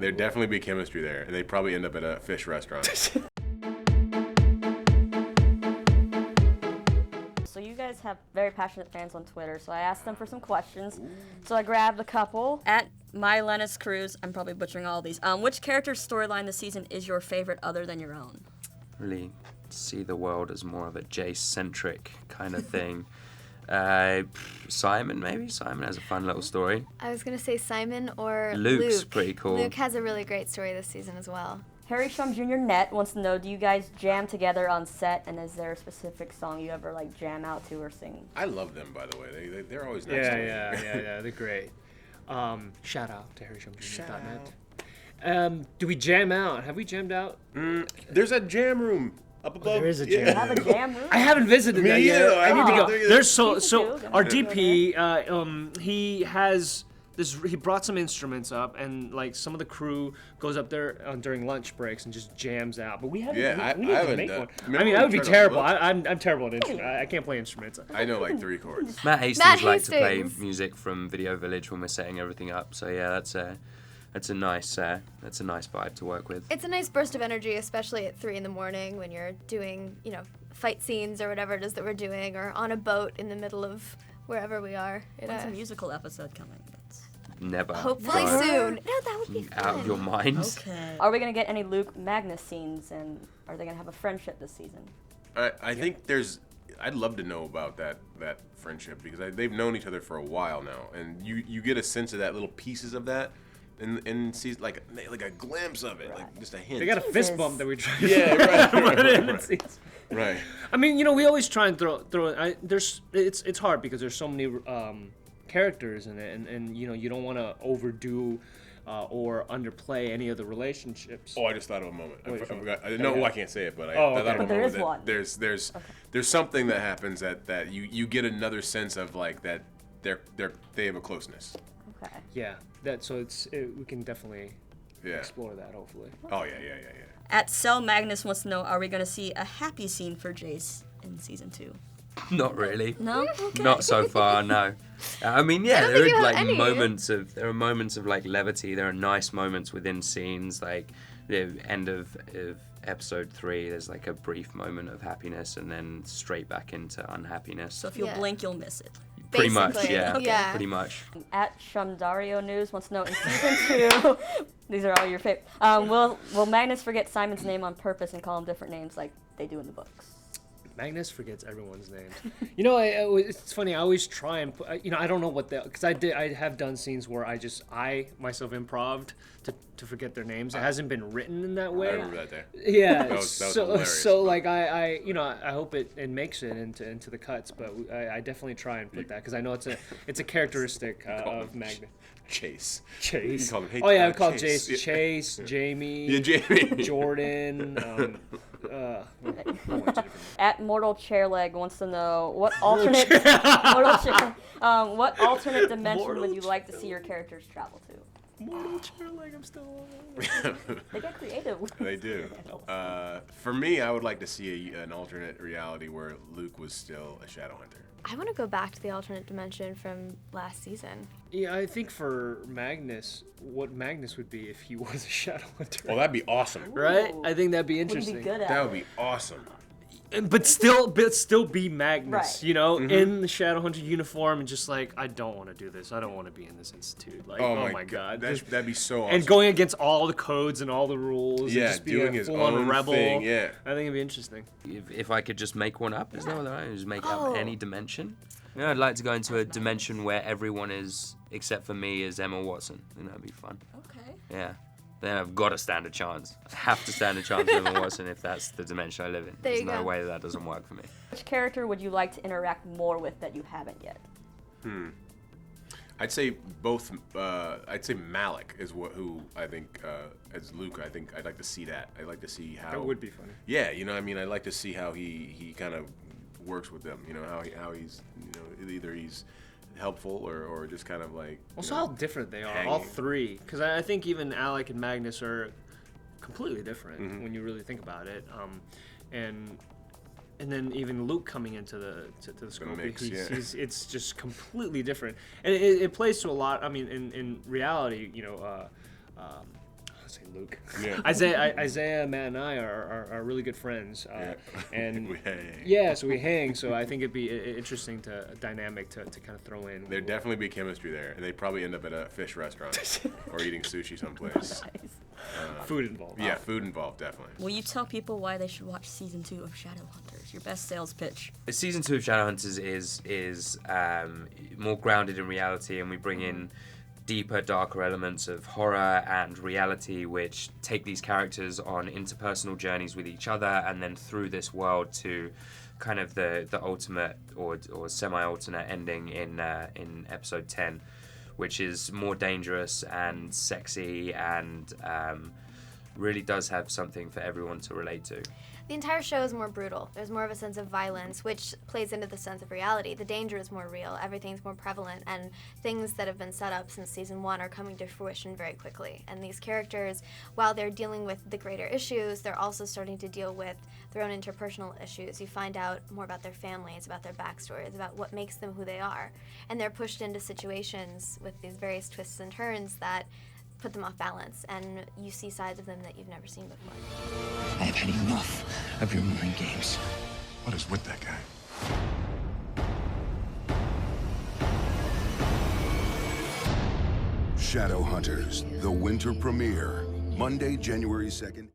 There'd definitely be chemistry there, and they'd probably end up at a fish restaurant. So you guys have very passionate fans on Twitter, so I asked them for some questions. So I grabbed a couple. At MyLennis Cruz, I'm probably butchering all these. Which character's storyline this season is your favorite other than your own? Really see the world as more of a Jace-centric kind of thing. Simon, maybe? Simon has a fun little story. I was going to say Simon or Luke's Luke. pretty cool. Luke has a really great story this season as well. Harry Shum Jr. Net wants to know, do you guys jam together on set, and is there a specific song you ever like jam out to or sing? I love them, by the way. They're always nice Yeah, to me. yeah, they're great. Shout out to HarryShumJr.net. Do we jam out? Have we jammed out? There's a jam room up above. There is a Yeah. jam Have a jam room? I haven't visited that yet. either. I need to go. Oh. There's so Season two, our then. DP. He has this. He brought some instruments up, and like some of the crew goes up there during lunch breaks and just jams out. But we haven't. Yeah, we need I to haven't make done- one. remember I mean, we that would be tried to terrible. look? I'm terrible at instruments. I can't play instruments. I know like 3 chords. Matt Hastings likes to play Hastings. music from Video Village when we're setting everything up. So yeah, that's a nice vibe to work with. It's a nice burst of energy, especially at 3 in the morning when you're doing, fight scenes or whatever it is that we're doing, or on a boat in the middle of wherever we are. When's a musical episode coming? Never. Hopefully No. soon. No, that would be fun. Out of your mind. Okay. Are we going to get any Luke Magnus scenes, and are they going to have a friendship this season? I think I'd love to know about that friendship, because they've known each other for a while now, and you get a sense of that, little pieces of that, and see like a glimpse of it, like just a hint. They got a fist bump that we try. Yeah, right. Put in and see. Right. I mean, we always try and throw. It's hard because there's so many characters in it, and you don't want to overdo or underplay any of the relationships. Oh, I just thought of a moment. I Wait, forgot. okay. I can't say it, but I Oh, thought okay. of a But there moment is one. There's something that happens that you get another sense of, like, that they have a closeness. Okay. Yeah, we can definitely Yeah. explore that hopefully. Oh yeah. At Cell Magnus wants to know, are we going to see a happy scene for Jace in season 2? Not really. No? Not so far, no. I mean, yeah, I don't there think are you like have any. there are moments of like levity. There are nice moments within scenes, like the end of episode 3. There's like a brief moment of happiness, and then straight back into unhappiness. So if you Yeah. blink, you'll miss it. Pretty much, Basically, yeah. yeah. Pretty much. At Shumdario News wants to know, in season 2, these are all your favorite, will Magnus forget Simon's name on purpose and call him different names like they do in the books? Magnus forgets everyone's names. It's funny. I always try and put, I don't know what because I have done scenes where I myself improv'd to forget their names. It hasn't been written in that I way. remember that there. Yeah. That was so hilarious. like I hope it makes it into the cuts, but I definitely try and put that because I know it's a characteristic of Magnus. Chase. Chase. You call him, hey, Oh yeah, I call Chase. Chase. Chase, Jamie. Yeah, Jamie. Jordan. At Mortal Chairleg wants to know, what alternate what alternate dimension would you like to see your characters travel to? I'm still alive. They get creative. They do. For me, I would like to see an alternate reality where Luke was still a Shadowhunter. I want to go back to the alternate dimension from last season. Yeah, I think for Magnus, what Magnus would be if he was a Shadowhunter. Well, that'd be awesome. Right? I think that'd be Would you interesting. be good at That it? would be awesome. But still be Magnus, Right. in the Shadowhunter uniform, and just like, I don't want to do this. I don't want to be in this institute. Like, oh my god. That'd be so awesome. And going against all the codes and all the rules, Yeah, and just be doing a his full-on own rebel. thing, yeah. I think it'd be interesting. If I could just make one up, is that what I just make Oh. up any dimension? Yeah, I'd like to go into a dimension where everyone is, except for me, is Emma Watson. I think that'd be fun. Okay. Yeah. Then I've got to stand a chance. I have to stand a chance with Emma Watson if that's the dimension I live in. There There's you no go. way that doesn't work for me. Which character would you like to interact more with that you haven't yet? I'd say both. I'd say Malik is who I think as Luke. I think I'd like to see that. I'd like to see how. That would be funny. Yeah, I'd like to see how he kind of works with them. How he's either he's helpful or just kind of like. Also, how different they are, all hanging. three. Because I think even Alec and Magnus are completely different when you really think about it. And then even Luke coming into the scope, mix, it's just completely different. And it plays to a lot. I mean, in reality, say Luke. Yeah. Isaiah, Matt, and I are really good friends, and We hang. yeah, so we hang. So I think it'd be interesting dynamic to kind of throw in. There'd definitely be chemistry there, and they'd probably end up at a fish restaurant or eating sushi someplace. Food involved. Yeah, food involved, definitely. Will you tell people why they should watch season 2 of Shadowhunters? Your best sales pitch. Season 2 of Shadowhunters is more grounded in reality, and we bring in deeper, darker elements of horror and reality, which take these characters on interpersonal journeys with each other, and then through this world to kind of the ultimate or semi-alternate ending in episode 10, which is more dangerous and sexy and really does have something for everyone to relate to. The entire show is more brutal. There's more of a sense of violence, which plays into the sense of reality. The danger is more real. Everything's more prevalent, and things that have been set up since season 1 are coming to fruition very quickly. And these characters, while they're dealing with the greater issues, they're also starting to deal with their own interpersonal issues. You find out more about their families, about their backstories, about what makes them who they are. And they're pushed into situations with these various twists and turns that put them off balance, and you see sides of them that you've never seen before. I have had enough of your mind games. What is with that guy? Shadowhunters, the winter premiere, Monday, January 2nd.